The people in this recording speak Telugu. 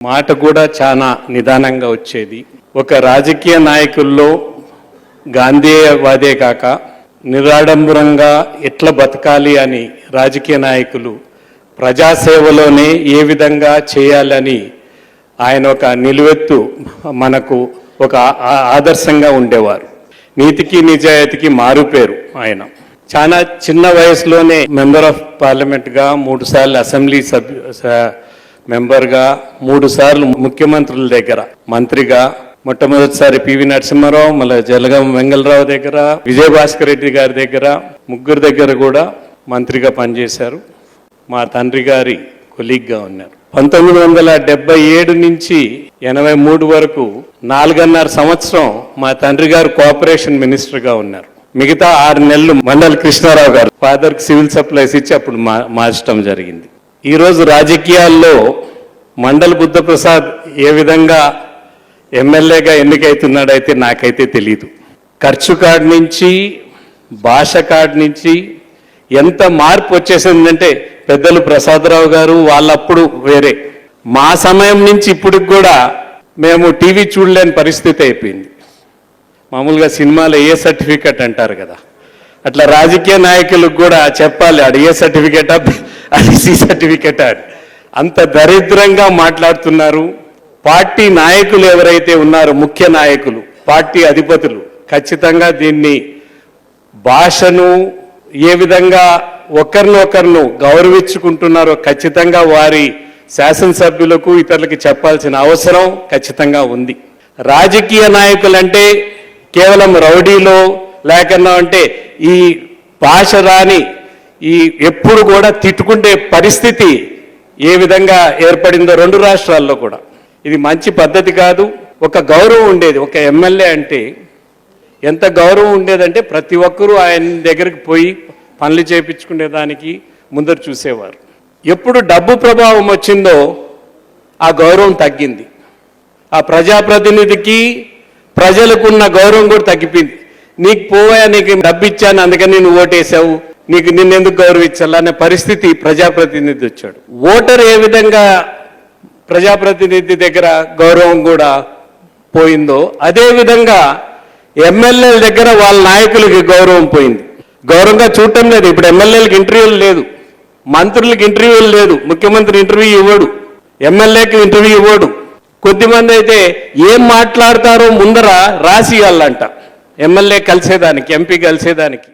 మాట కూడా చాలా నిదానంగా వచ్చేది. ఒక రాజకీయ నాయకుల్లో గాంధీవాదే కాక నిరాడంబరంగా ఎట్లా బతకాలి అని రాజకీయ నాయకులు ప్రజాసేవలోనే ఏ విధంగా చేయాలని ఆయన ఒక నిలువెత్తు మనకు ఒక ఆదర్శంగా ఉండేవారు. నీతికి నిజాయితీకి మారుపేరు ఆయన. చాలా చిన్న వయసులోనే మెంబర్ ఆఫ్ పార్లమెంట్గా 3 సార్లు అసెంబ్లీ మెంబర్గా 3 సార్లు ముఖ్యమంత్రుల దగ్గర మంత్రిగా, మొట్టమొదటిసారి పివి నరసింహారావు, మళ్ళీ జలగం వెంగళరావు దగ్గర, విజయభాస్కర్ రెడ్డి గారి దగ్గర, ముగ్గురు దగ్గర కూడా మంత్రిగా పనిచేశారు. మా తండ్రి గారి కొలీగ్గా ఉన్నారు. 1977 నుంచి 83 వరకు 4.5 సంవత్సరం మా తండ్రి గారు కోఆపరేషన్ మినిస్టర్గా ఉన్నారు. మిగతా 6 నెలలు మండల్ కృష్ణారావు గారు ఫాదర్కి సివిల్ సప్లైస్ ఇచ్చి అప్పుడు మార్చడం జరిగింది. ఈరోజు రాజకీయాల్లో మండల్ బుద్ధప్రసాద్ ఏ విధంగా ఎమ్మెల్యేగా ఎన్నికైతున్నాడైతే నాకైతే తెలీదు. ఖర్చు కాడి నుంచి, భాష కాడి నుంచి ఎంత మార్పు వచ్చేసిందంటే పెద్దలు ప్రసాదరావు గారు వాళ్ళప్పుడు వేరే, మా సమయం నుంచి ఇప్పటికి కూడా మేము టీవీ చూడలేని పరిస్థితి అయిపోయింది. మామూలుగా సినిమాలో ఏ సర్టిఫికెట్ అంటారు కదా, అట్లా రాజకీయ నాయకులకు కూడా చెప్పాలి అది ఏ సర్టిఫికెటా అది సి సర్టిఫికెటా అని. అంత దరిద్రంగా మాట్లాడుతున్నారు. పార్టీ నాయకులు ఎవరైతే ఉన్నారో, ముఖ్య నాయకులు, పార్టీ అధిపతులు ఖచ్చితంగా దీన్ని భాషను ఏ విధంగా ఒకరినొకరును గౌరవించుకుంటున్నారో ఖచ్చితంగా వారి శాసనసభ్యులకు ఇతరులకి చెప్పాల్సిన అవసరం ఖచ్చితంగా ఉంది. రాజకీయ నాయకులంటే కేవలం రౌడీలో లేకన్నా అంటే ఈ భాష రాని ఈ ఎప్పుడు కూడా తిట్టుకుంటే పరిస్థితి ఏ విధంగా ఏర్పడిందో 2 రాష్ట్రాల్లో కూడా ఇది మంచి పద్ధతి కాదు. ఒక గౌరవం ఉండేది. ఒక ఎమ్మెల్యే అంటే ఎంత గౌరవం ఉండేదంటే ప్రతి ఒక్కరూ ఆయన దగ్గరికి పోయి పనులు చేయించుకునేదానికి ముందర చూసేవారు. ఎప్పుడు డబ్బు ప్రభావం వచ్చిందో ఆ గౌరవం తగ్గింది. ఆ ప్రజాప్రతినిధికి ప్రజలకున్న గౌరవం కూడా తగ్గిపోయింది. నీకు పోయా, నీకు డబ్బు ఇచ్చాను అందుకని నువ్వు ఓటేసావు, నీకు నిన్నెందుకు గౌరవించాలనే పరిస్థితి ప్రజాప్రతినిధి వచ్చాడు. ఓటర్ ఏ విధంగా ప్రజాప్రతినిధి దగ్గర గౌరవం కూడా పోయిందో అదేవిధంగా ఎమ్మెల్యేల దగ్గర వాళ్ళ నాయకులకి గౌరవం పోయింది. గౌరవంగా చూడటం లేదు. ఇప్పుడు ఎమ్మెల్యేలకు ఇంటర్వ్యూలు లేదు, మంత్రులకు ఇంటర్వ్యూలు లేదు, ముఖ్యమంత్రి ఇంటర్వ్యూ ఇవ్వడు, ఎమ్మెల్యేకి ఇంటర్వ్యూ ఇవ్వడు. కొద్దిమంది అయితే ఏం మాట్లాడతారో ముందర రాసి ఇవ్వాలంట ఎమ్మెల్యే కలిసేదానికి, ఎంపీ కలిసేదానికి.